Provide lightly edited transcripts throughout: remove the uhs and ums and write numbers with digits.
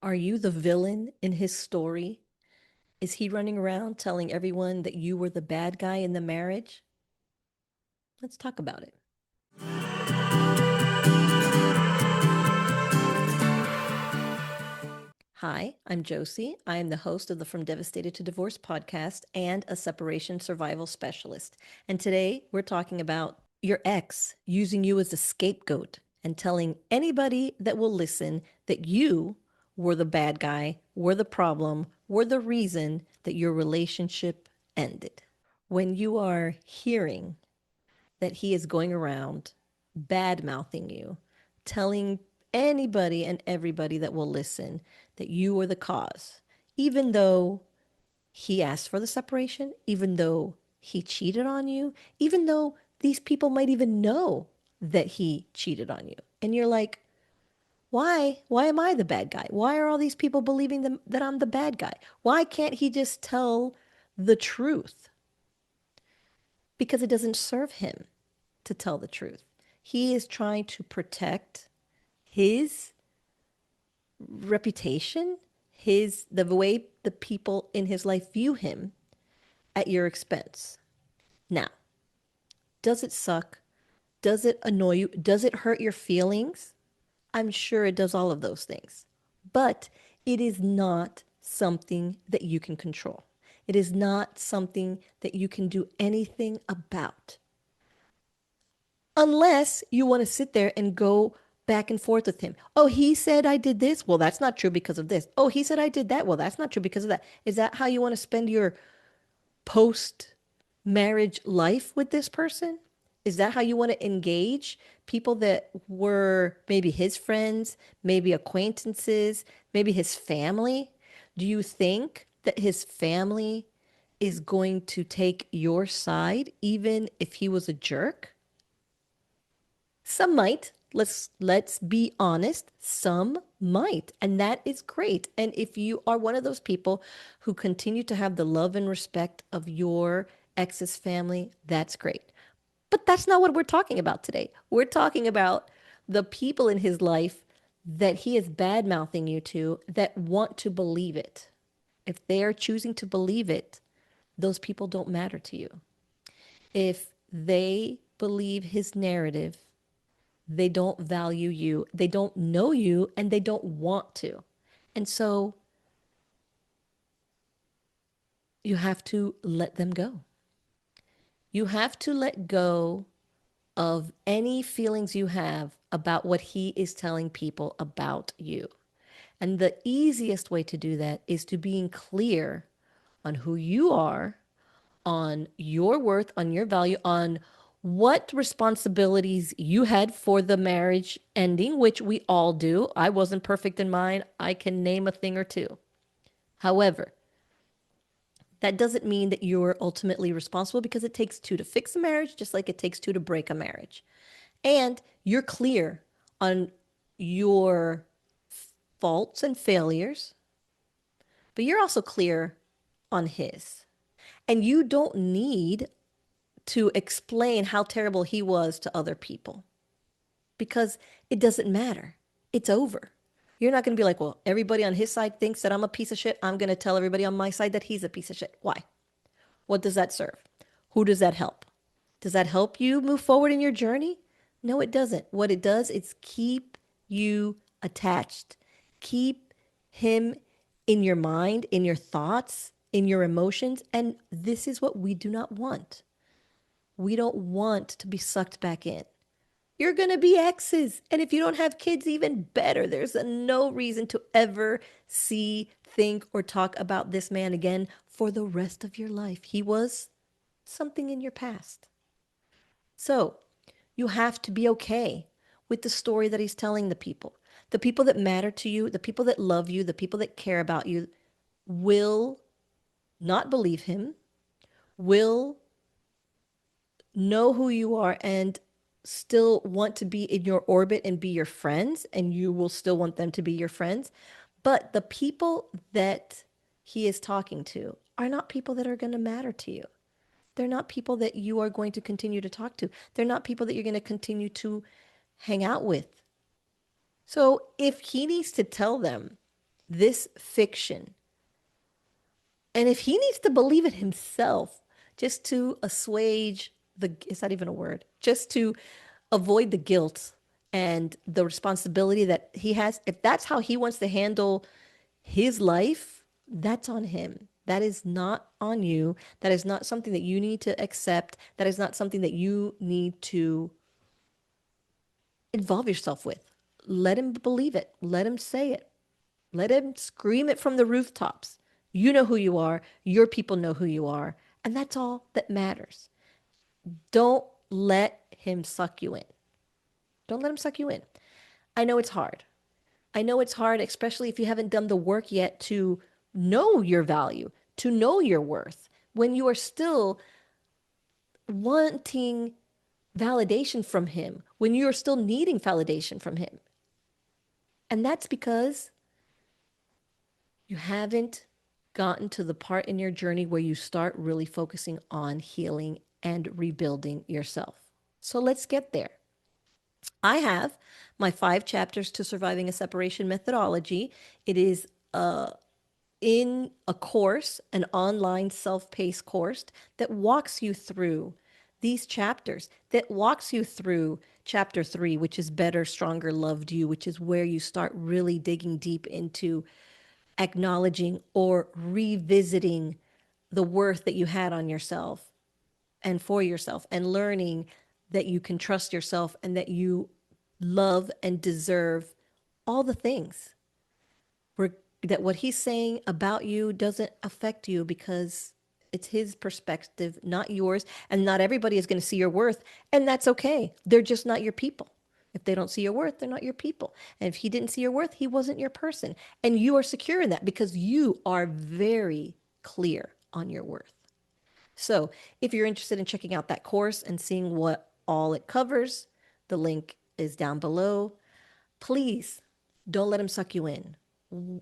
Are you the villain in his story? Is he running around telling everyone that you were the bad guy in the marriage? Let's talk about it. Hi, I'm Josie. I am the host of the From Devastated to Divorce podcast and a separation survival specialist. And today we're talking about your ex using you as a scapegoat and telling anybody that will listen that you were the bad guy, were the problem, were the reason that your relationship ended. When you are hearing that he is going around bad mouthing you, telling anybody and everybody that will listen that you were the cause, even though he asked for the separation, even though he cheated on you, even though these people might even know that he cheated on you. And you're like, why? Why am I the bad guy? Why are all these people believing that I'm the bad guy? Why can't he just tell the truth? Because it doesn't serve him to tell the truth. He is trying to protect his reputation, the way the people in his life view him at your expense. Now, does it suck? Does it annoy you? Does it hurt your feelings? I'm sure it does all of those things. But it is not something that you can control. It is not something that you can do anything about. Unless you want to sit there and go back and forth with him. Oh, he said I did this. Well, that's not true because of this. Oh, he said I did that. Well, that's not true because of that. Is that how you want to spend your post marriage life with this person? Is that how you want to engage people that were maybe his friends, maybe acquaintances, maybe his family? Do you think that his family is going to take your side even if he was a jerk? Some might. Let's be honest. Some might, and that is great. And if you are one of those people who continue to have the love and respect of your ex's family, that's great. But that's not what we're talking about today. We're talking about the people in his life that he is bad mouthing you to that want to believe it. If they are choosing to believe it, those people don't matter to you. If they believe his narrative, they don't value you, they don't know you, and they don't want to. And so you have to let them go. You have to let go of any feelings you have about what he is telling people about you. And the easiest way to do that is to being clear on who you are, on your worth, on your value, on what responsibilities you had for the marriage ending, which we all do. I wasn't perfect in mine. I can name a thing or two. However, that doesn't mean that you're ultimately responsible because it takes two to fix a marriage, just like it takes two to break a marriage. And you're clear on your faults and failures, but you're also clear on his. And you don't need to explain how terrible he was to other people because it doesn't matter. It's over. You're not going to be like, well, everybody on his side thinks that I'm a piece of shit. I'm going to tell everybody on my side that he's a piece of shit. Why? What does that serve? Who does that help? Does that help you move forward in your journey? No, it doesn't. What it does is keep you attached. Keep him in your mind, in your thoughts, in your emotions. And this is what we do not want. We don't want to be sucked back in. You're going to be exes. And if you don't have kids, even better. There's no reason to ever see, think, or talk about this man again for the rest of your life. He was something in your past. So you have to be okay with the story that he's telling the people. The people that matter to you, the people that love you, the people that care about you will not believe him, will know who you are and still want to be in your orbit and be your friends, and you will still want them to be your friends. But the people that he is talking to are not people that are going to matter to you. They're not people that you are going to continue to talk to. They're not people that you're going to continue to hang out with. So if he needs to tell them this fiction. And if he needs to believe it himself just to assuage it's not even a word, just to avoid the guilt and the responsibility that he has, if that's how he wants to handle his life, that's on him. That is not on you. That is not something that you need to accept. That is not something that you need to involve yourself with. Let him believe it. Let him say it. Let him scream it from the rooftops. You know who you are. Your people know who you are. And that's all that matters. Don't let him suck you in. Don't let him suck you in. I know it's hard. I know it's hard, especially if you haven't done the work yet to know your value, to know your worth, when you are still wanting validation from him, when you are still needing validation from him. And that's because you haven't gotten to the part in your journey where you start really focusing on healing and rebuilding yourself. So let's get there. I have my 5 chapters to surviving a separation methodology. It is in a course, an online self-paced course that walks you through these chapters, that walks you through chapter 3, which is Better, Stronger, Loved You, which is where you start really digging deep into acknowledging or revisiting the worth that you had on yourself and for yourself, and learning that you can trust yourself and that you love and deserve all the things. That what he's saying about you doesn't affect you because it's his perspective, not yours. And not everybody is going to see your worth. And that's okay. They're just not your people. If they don't see your worth, they're not your people. And if he didn't see your worth, he wasn't your person. And you are secure in that because you are very clear on your worth. So if you're interested in checking out that course and seeing what all it covers, the link is down below. Please don't let him suck you in.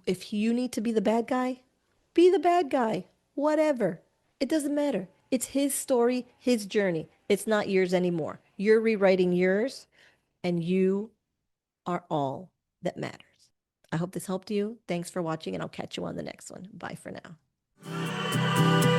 If you need to be the bad guy, be the bad guy. Whatever. It doesn't matter. It's his story, his journey. It's not yours anymore. You're rewriting yours, and you are all that matters. I hope this helped you. Thanks for watching, and I'll catch you on the next one. Bye for now.